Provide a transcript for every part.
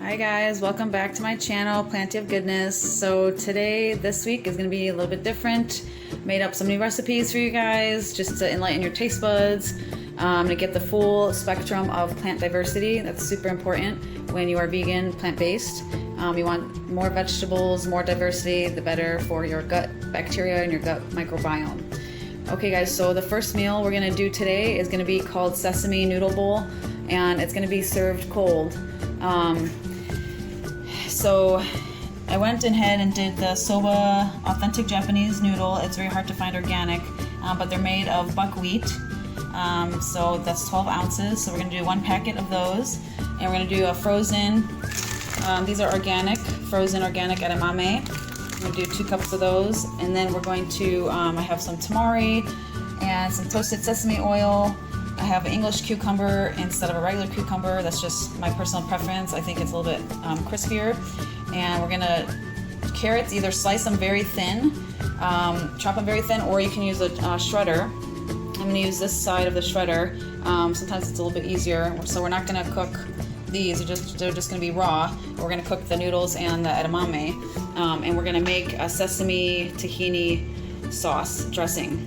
Hi guys, welcome back to my channel, Plenty of Goodness. So today, this week is going to be a little bit different. Made up some new recipes for you guys just to enlighten your taste buds, to get the full spectrum of plant diversity. That's super important when you are vegan, plant-based. You want more vegetables, more diversity, the better for your gut bacteria and your gut microbiome. Okay guys, so the first meal we're going to do today is going to be called Sesame Noodle Bowl, and it's going to be served cold. So I went ahead and did the Soba authentic Japanese noodle. It's very hard to find organic, but they're made of buckwheat. So that's 12 ounces. So we're going to do one packet of those, and we're going to do a frozen, these are organic, frozen organic edamame. I'm going to do 2 cups of those, and then we're going to, I have some tamari and some toasted sesame oil. I have an English cucumber instead of a regular cucumber. That's just my personal preference. I think it's a little bit crispier. And we're gonna, carrots, either slice them very thin, chop them very thin, or you can use a shredder. I'm gonna use this side of the shredder. Sometimes it's a little bit easier. So we're not gonna cook these, they're just gonna be raw. We're gonna cook the noodles and the edamame. And we're gonna make a sesame tahini sauce dressing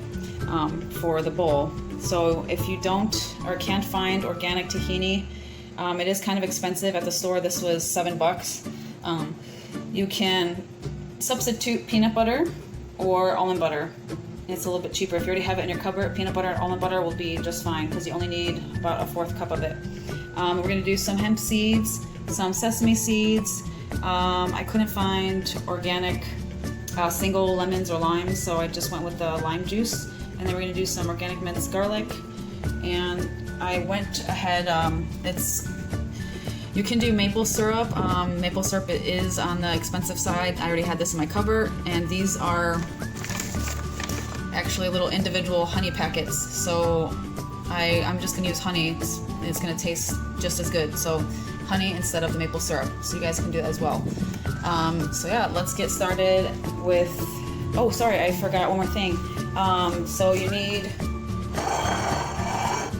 for the bowl. So if you don't or can't find organic tahini, it is kind of expensive at the store. This was $7. You can substitute peanut butter or almond butter. It's a little bit cheaper. If you already have it in your cupboard, peanut butter and almond butter will be just fine because you only need about a 1/4 cup of it. We're going to do some hemp seeds, some sesame seeds. I couldn't find organic single lemons or limes, so I just went with the lime juice. And then we're going to do some organic minced garlic. And I went ahead, you can do maple syrup. Maple syrup is on the expensive side. I already had this in my cupboard, and these are actually little individual honey packets. So I'm just going to use honey. It's going to taste just as good. So honey instead of the maple syrup. So you guys can do that as well. So yeah, let's get started with, oh sorry, I forgot one more thing. So you need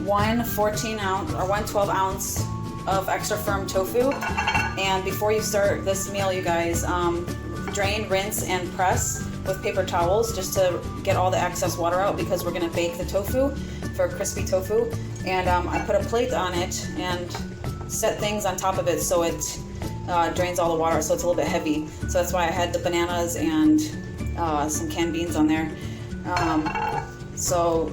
one 14-ounce or one 12-ounce of extra firm tofu. And before you start this meal, you guys, drain, rinse, and press with paper towels just to get all the excess water out, because we're going to bake the tofu for crispy tofu. And I put a plate on it and set things on top of it so it drains all the water, so it's a little bit heavy. So that's why I had the bananas and some canned beans on there. So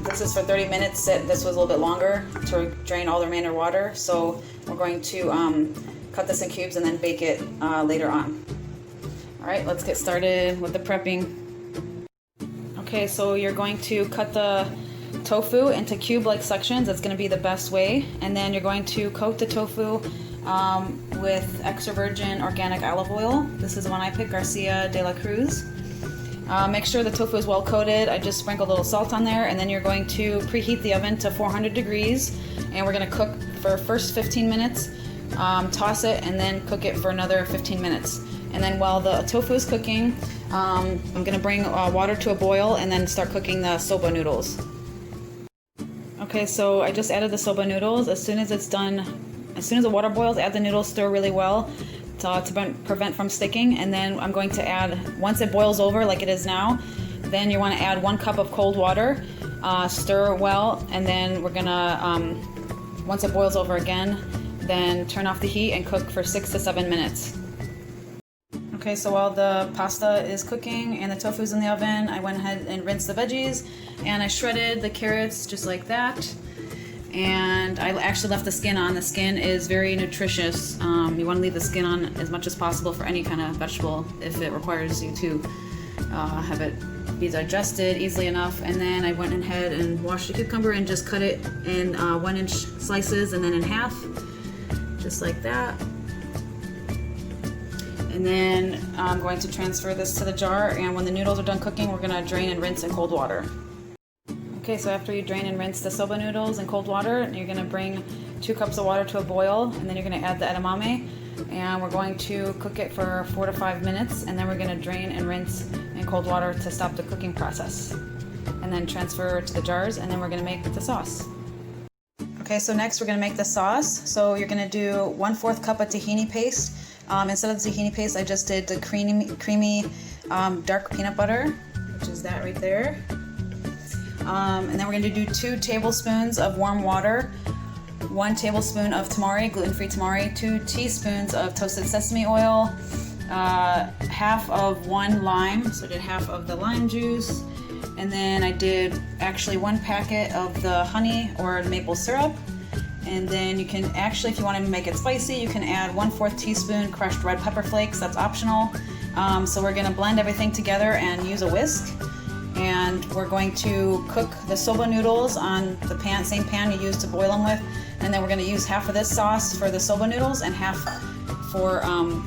this is for 30 minutes. This was a little bit longer to drain all the remainder water. So we're going to cut this in cubes and then bake it later on. All right, let's get started with the prepping. Okay, so you're going to cut the tofu into cube-like sections. That's going to be the best way. And then you're going to coat the tofu with extra virgin organic olive oil. This is the one I picked, Garcia de la Cruz. Make sure the tofu is well coated. I just sprinkled a little salt on there, and then you're going to preheat the oven to 400 degrees, and we're going to cook for first 15 minutes, toss it, and then cook it for another 15 minutes. And then while the tofu is cooking, I'm going to bring water to a boil and then start cooking the soba noodles. Okay, so I just added the soba noodles. As soon as it's done, as soon as the water boils, add the noodles, stir really well to prevent from sticking. And then I'm going to add, once it boils over like it is now, then you want to add 1 cup of cold water, stir well, and then we're gonna, once it boils over again, then turn off the heat and cook for 6 to 7 minutes. Okay, so while the pasta is cooking and the tofu's in the oven, I went ahead and rinsed the veggies, and I shredded the carrots just like that. And I actually left the skin on. The skin is very nutritious. You want to leave the skin on as much as possible for any kind of vegetable if it requires you to have it be digested easily enough. And then I went ahead and washed the cucumber and just cut it in 1-inch slices and then in half, just like that. And then I'm going to transfer this to the jar, and when the noodles are done cooking, we're going to drain and rinse in cold water. Okay, so after you drain and rinse the soba noodles in cold water, you're going to bring 2 cups of water to a boil, and then you're going to add the edamame, and we're going to cook it for 4 to 5 minutes, and then we're going to drain and rinse in cold water to stop the cooking process. And then transfer to the jars, and then we're going to make the sauce. Okay, so next we're gonna make the sauce. So you're gonna do 1/4 cup of tahini paste. Instead of the tahini paste, I just did the creamy dark peanut butter, which is that right there. And then we're gonna do 2 tablespoons of warm water, 1 tablespoon of tamari, gluten-free tamari, 2 teaspoons of toasted sesame oil, half of 1 lime, so I did half of the lime juice, and then I did actually 1 packet of the honey or maple syrup. And then you can actually, if you want to make it spicy, you can add 1/4 teaspoon crushed red pepper flakes. That's optional. So we're going to blend everything together and use a whisk. And we're going to cook the soba noodles on the same pan you used to boil them with. And then we're going to use half of this sauce for the soba noodles and half for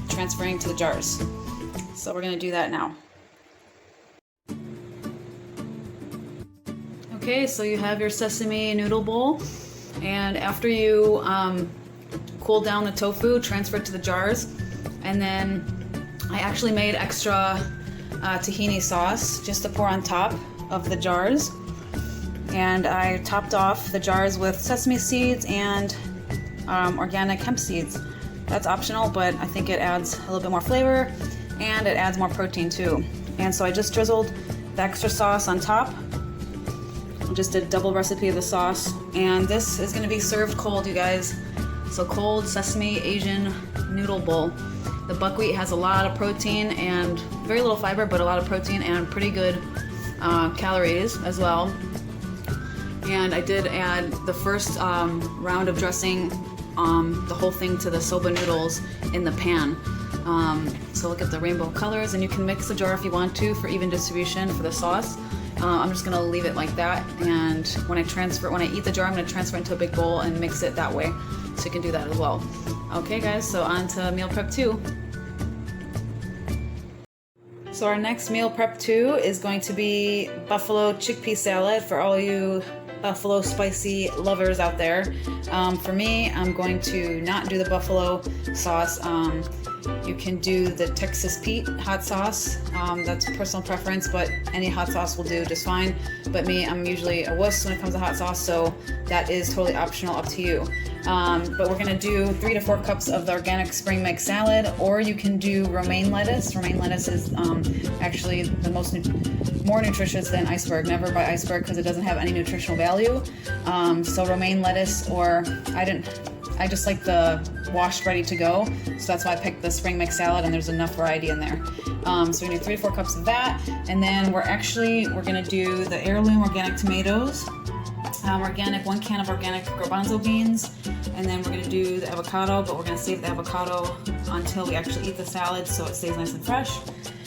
transferring to the jars. So we're going to do that now. Okay, so you have your sesame noodle bowl. And after you cool down the tofu, transfer it to the jars. And then I actually made extra tahini sauce just to pour on top of the jars. And I topped off the jars with sesame seeds and organic hemp seeds. That's optional, but I think it adds a little bit more flavor and it adds more protein too. And so I just drizzled the extra sauce on top. Just a double recipe of the sauce, and this is going to be served cold, you guys. So cold sesame Asian noodle bowl. The buckwheat has a lot of protein and very little fiber, but a lot of protein and pretty good calories as well. And I did add the first round of dressing, the whole thing to the soba noodles in the pan. So look at the rainbow colors, and you can mix the jar if you want to for even distribution for the sauce. I'm just gonna leave it like that, and when I eat the jar, I'm gonna transfer it into a big bowl and mix it that way. So you can do that as well. Okay guys, so on to meal prep 2. So our next meal prep 2 is going to be buffalo chickpea salad for all you buffalo spicy lovers out there. For me, I'm going to not do the buffalo sauce. You can do the Texas Pete hot sauce. That's personal preference, but any hot sauce will do just fine. But me, I'm usually a wuss when it comes to hot sauce, so that is totally optional, up to you. But we're gonna do 3 to 4 cups of the organic spring mix salad, or you can do romaine lettuce. Romaine lettuce is actually the more nutritious than iceberg. Never buy iceberg because it doesn't have any nutritional value. So romaine lettuce, or I just like the washed ready to go, so that's why I picked the spring mix salad, and there's enough variety in there. So we do 3 to 4 cups of that, and then we're gonna do the heirloom organic tomatoes, 1 can of organic garbanzo beans, and then we're gonna do the avocado, but we're gonna save the avocado until we actually eat the salad so it stays nice and fresh.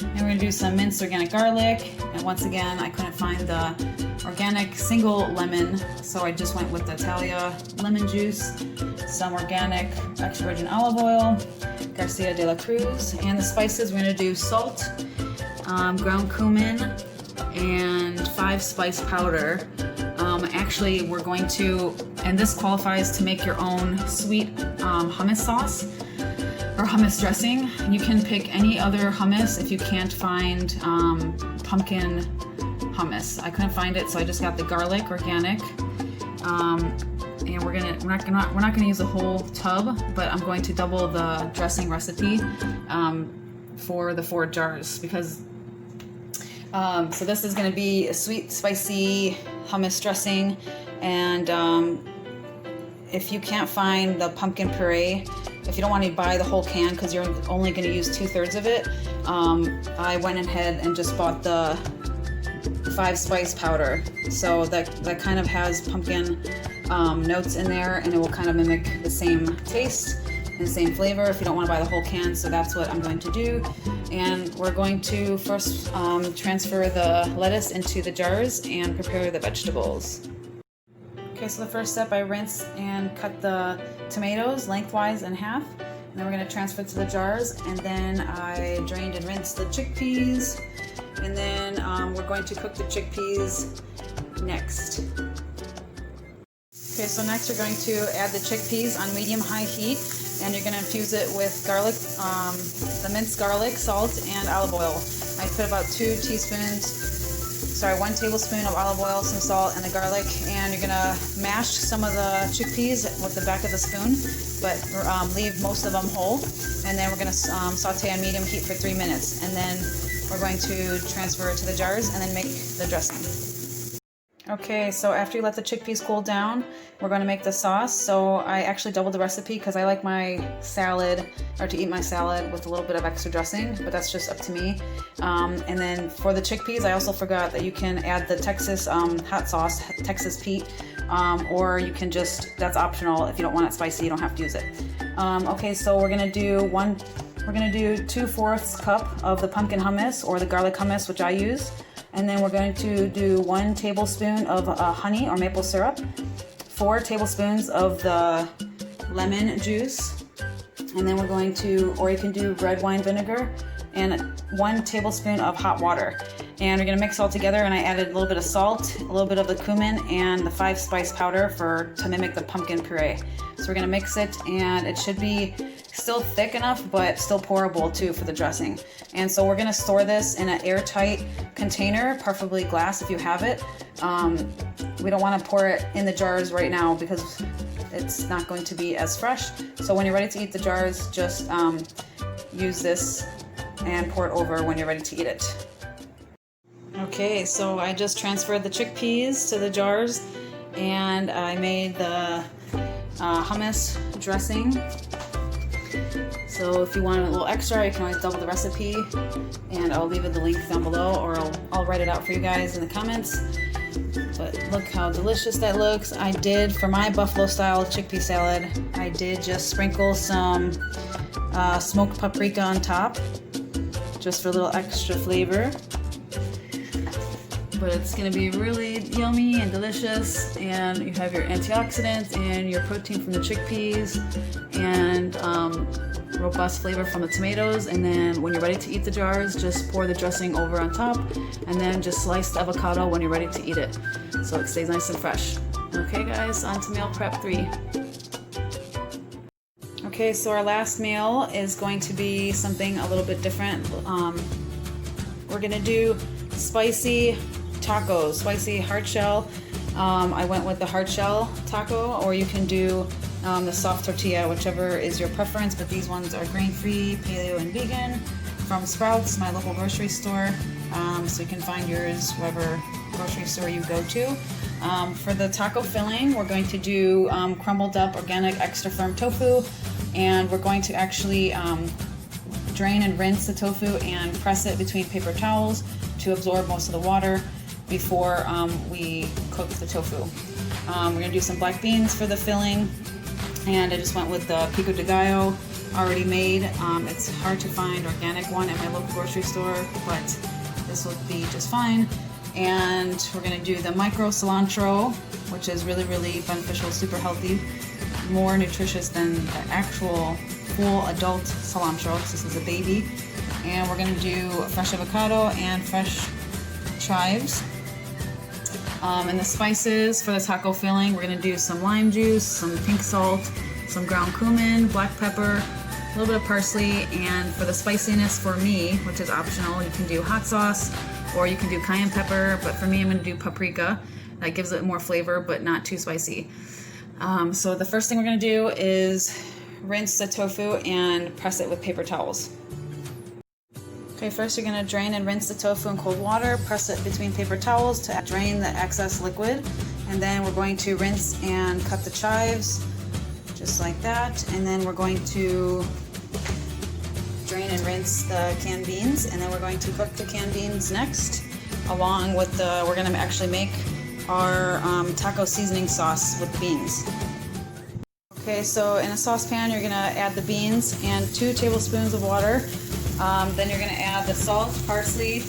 And we're gonna do some minced organic garlic, and once again, I couldn't find the organic single lemon, so I just went with the Italia lemon juice, some organic extra virgin olive oil, Garcia de la Cruz, and the spices, we're gonna do salt, ground cumin, and 5 spice powder. Actually, we're going to, and this qualifies to make your own sweet hummus sauce or hummus dressing. You can pick any other hummus if you can't find pumpkin hummus. I couldn't find it, so I just got the garlic organic. And we're not gonna use a whole tub, but I'm going to double the dressing recipe for the 4 jars, because so this is gonna be a sweet, spicy hummus dressing. And if you can't find the pumpkin puree, if you don't want to buy the whole can because you're only going to use 2/3 of it, I went ahead and just bought the 5 spice powder. So that kind of has pumpkin notes in there, and it will kind of mimic the same taste and the same flavor if you don't want to buy the whole can. So that's what I'm going to do. And we're going to first transfer the lettuce into the jars and prepare the vegetables. Okay, so the first step, I rinse and cut the tomatoes lengthwise in half. And then we're going to transfer it to the jars, and then I drained and rinsed the chickpeas, and then we're going to cook the chickpeas next. Okay, so next you're going to add the chickpeas on medium-high heat, and you're going to infuse it with garlic, the minced garlic, salt, and olive oil. I put about 2 teaspoons, 1 tablespoon of olive oil, some salt, and the garlic, and you're gonna mash some of the chickpeas with the back of the spoon, but leave most of them whole. And then we're gonna saute on medium heat for 3 minutes, and then we're going to transfer it to the jars and then make the dressing. Okay, so after you let the chickpeas cool down, we're going to make the sauce. So I actually doubled the recipe because I like my salad, or to eat my salad with a little bit of extra dressing, but that's just up to me. And then for the chickpeas, I also forgot that you can add the Texas hot sauce, Texas Pete, or you can just, that's optional. If you don't want it spicy, you don't have to use it. Okay, so we're going to do 2/4 cup of the pumpkin hummus or the garlic hummus, which I use. And then we're going to do 1 tablespoon of honey or maple syrup, 4 tablespoons of the lemon juice, and then we're going to, or you can do red wine vinegar, and 1 tablespoon of hot water. And we're gonna mix all together, and I added a little bit of salt, a little bit of the cumin, and the 5 spice powder to mimic the pumpkin puree. So we're gonna mix it, and it should be still thick enough, but still pourable too for the dressing. And so we're gonna store this in an airtight container, preferably glass if you have it. We don't wanna pour it in the jars right now because it's not going to be as fresh. So when you're ready to eat the jars, just use this and pour it over when you're ready to eat it. Okay, so I just transferred the chickpeas to the jars, and I made the hummus dressing. So if you want a little extra, you can always double the recipe, and I'll leave the link down below, or I'll write it out for you guys in the comments. But look how delicious that looks. I did, for my buffalo style chickpea salad, I did just sprinkle some smoked paprika on top, just for a little extra flavor. But it's gonna be really yummy and delicious, and you have your antioxidants and your protein from the chickpeas, and robust flavor from the tomatoes. And then when you're ready to eat the jars, just pour the dressing over on top, and then just slice the avocado when you're ready to eat it, so it stays nice and fresh. Okay guys, on to meal prep 3. Okay, so our last meal is going to be something a little bit different. We're gonna do spicy tacos, spicy hard shell. I went with the hard shell taco, or you can do the soft tortilla, whichever is your preference, but these ones are grain-free, paleo, and vegan from Sprouts, my local grocery store. So you can find yours wherever grocery store you go to. For the taco filling, we're going to do crumbled up organic extra firm tofu, and we're going to actually drain and rinse the tofu and press it between paper towels to absorb most of the water before we cook the tofu. We're gonna do some black beans for the filling, and I just went with the pico de gallo already made. It's hard to find organic one at my local grocery store, but this will be just fine. And we're gonna do the micro cilantro, which is really, really beneficial, super healthy, more nutritious than the actual full adult cilantro, because this is a baby. And we're gonna do fresh avocado and fresh chives. And the spices for the taco filling, we're gonna do some lime juice, some pink salt, some ground cumin, black pepper, a little bit of parsley, and for the spiciness for me, which is optional, you can do hot sauce or you can do cayenne pepper, but for me I'm gonna do paprika. That gives it more flavor, but not too spicy. So the first thing we're gonna do is rinse the tofu and press it with paper towels. Okay, first you're gonna drain and rinse the tofu in cold water, press it between paper towels to drain the excess liquid, and then we're going to rinse and cut the chives, just like that, and then we're going to drain and rinse the canned beans, and then we're going to cook the canned beans next, along with we're gonna actually make our taco seasoning sauce with the beans. Okay, so in a saucepan you're gonna add the beans and 2 tablespoons of water. Then you're gonna add the salt, parsley,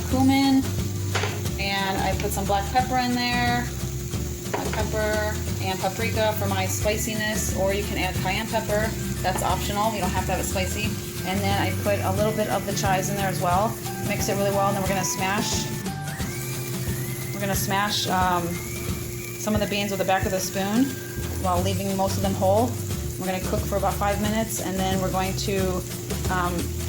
cumin, and I put some black pepper in there, black pepper and paprika for my spiciness, or you can add cayenne pepper, that's optional, you don't have to have it spicy. And then I put a little bit of the chives in there as well, mix it really well, and then we're gonna smash some of the beans with the back of the spoon while leaving most of them whole. We're going to cook for about 5 minutes, and then we're going to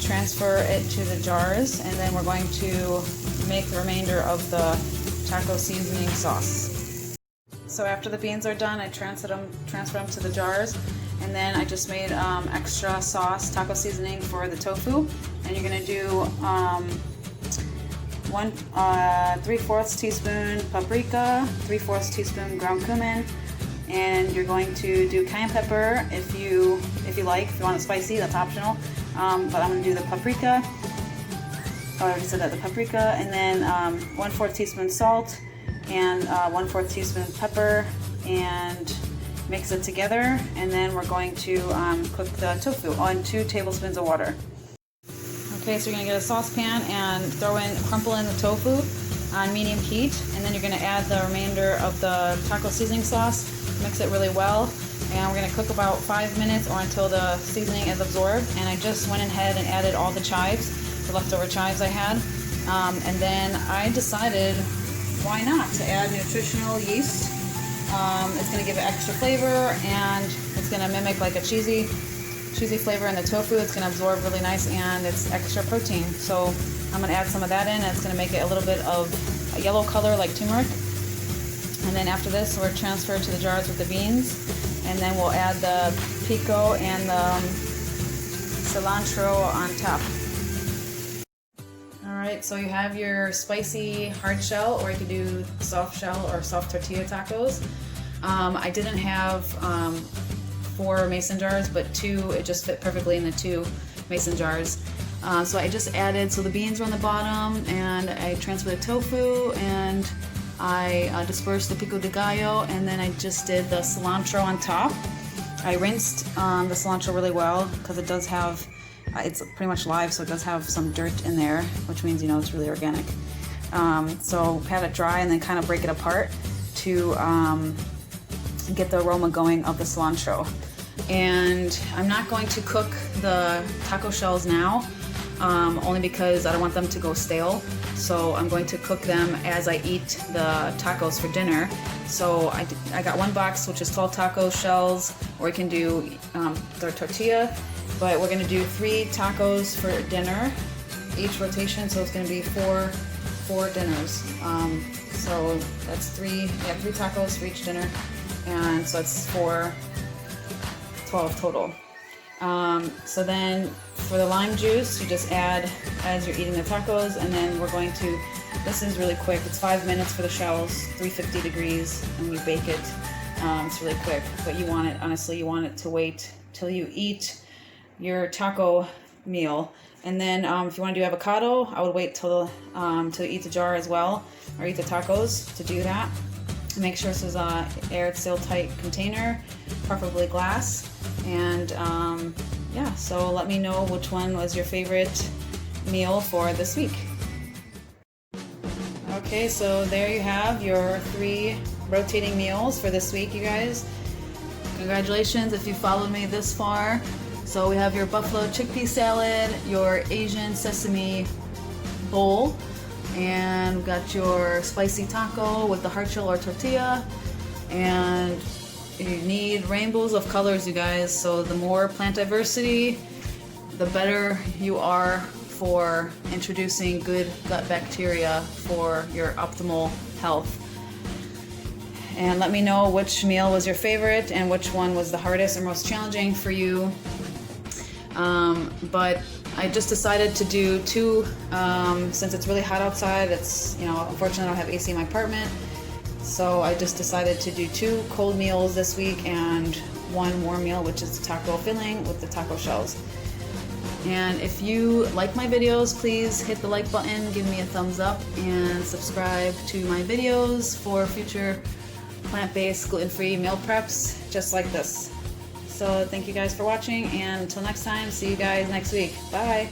transfer it to the jars, and then we're going to make the remainder of the taco seasoning sauce. So after the beans are done, I transfer them to the jars, and then I just made extra sauce, taco seasoning for the tofu. And you're gonna do 3/4 teaspoon paprika, 3/4 teaspoon ground cumin, and you're going to do cayenne pepper if you like. If you want it spicy, that's optional. But I'm gonna do the paprika. Oh, I already said that, the paprika, and then 1/4 teaspoon salt and 1/4 teaspoon pepper, and mix it together. And then we're going to cook the tofu on 2 tablespoons of water. Okay, so you're gonna get a saucepan and crumple in the tofu on medium heat, and then you're gonna add the remainder of the taco seasoning sauce, mix it really well, and we're gonna cook about 5 minutes or until the seasoning is absorbed. And I just went ahead and added all the chives, the leftover chives I had, and then I decided, why not, to add nutritional yeast. It's gonna give it extra flavor, and it's gonna mimic like a cheesy flavor in the tofu. It's gonna absorb really nice, and it's extra protein. So I'm gonna add some of that in, and it's gonna make it a little bit of a yellow color like turmeric. And then after this, we're transferred to the jars with the beans, and then we'll add the pico and the cilantro on top. Alright, so you have your spicy hard shell, or you could do soft shell or soft tortilla tacos. I didn't have 4 mason jars, but 2, it just fit perfectly in the 2 mason jars. So I just added, so the beans were on the bottom, and I transferred the tofu, and I dispersed the pico de gallo, and then I just did the cilantro on top. I rinsed the cilantro really well, because it does have, it's pretty much live, so it does have some dirt in there, which means, you know, it's really organic. So have it dry and then kind of break it apart to get the aroma going of the cilantro. And I'm not going to cook the taco shells now, only because I don't want them to go stale. So I'm going to cook them as I eat the tacos for dinner. So I got 1 box, which is 12 taco shells, or you can do the tortilla, but we're gonna do 3 tacos for dinner, each rotation, so it's gonna be four dinners. So that's 3 tacos for each dinner, and so it's 12 total. So then for the lime juice, you just add as you're eating the tacos, and then we're going to, this is really quick, it's 5 minutes for the shells, 350 degrees, and you bake it. It's really quick, but you want it, honestly, you want it to wait till you eat your taco meal. And then if you want to do avocado, I would wait till you eat the jar as well, or eat the tacos to do that. Make sure this is a air seal tight container, preferably glass. And yeah, so let me know which one was your favorite meal for this week. Okay, so there you have your 3 rotating meals for this week, you guys. Congratulations if you followed me this far. So we have your buffalo chickpea salad, your Asian sesame bowl, and we've got your spicy taco with the hard shell or tortilla. And you need rainbows of colors, you guys. So the more plant diversity, the better you are for introducing good gut bacteria for your optimal health. And let me know which meal was your favorite and which one was the hardest or most challenging for you. But I just decided to do 2, since it's really hot outside. It's, you know, unfortunately I don't have AC in my apartment. So I just decided to do 2 cold meals this week and 1 warm meal, which is the taco filling with the taco shells. And if you like my videos, please hit the like button, give me a thumbs up, and subscribe to my videos for future plant-based, gluten-free meal preps just like this. So thank you guys for watching, and until next time, see you guys next week. Bye!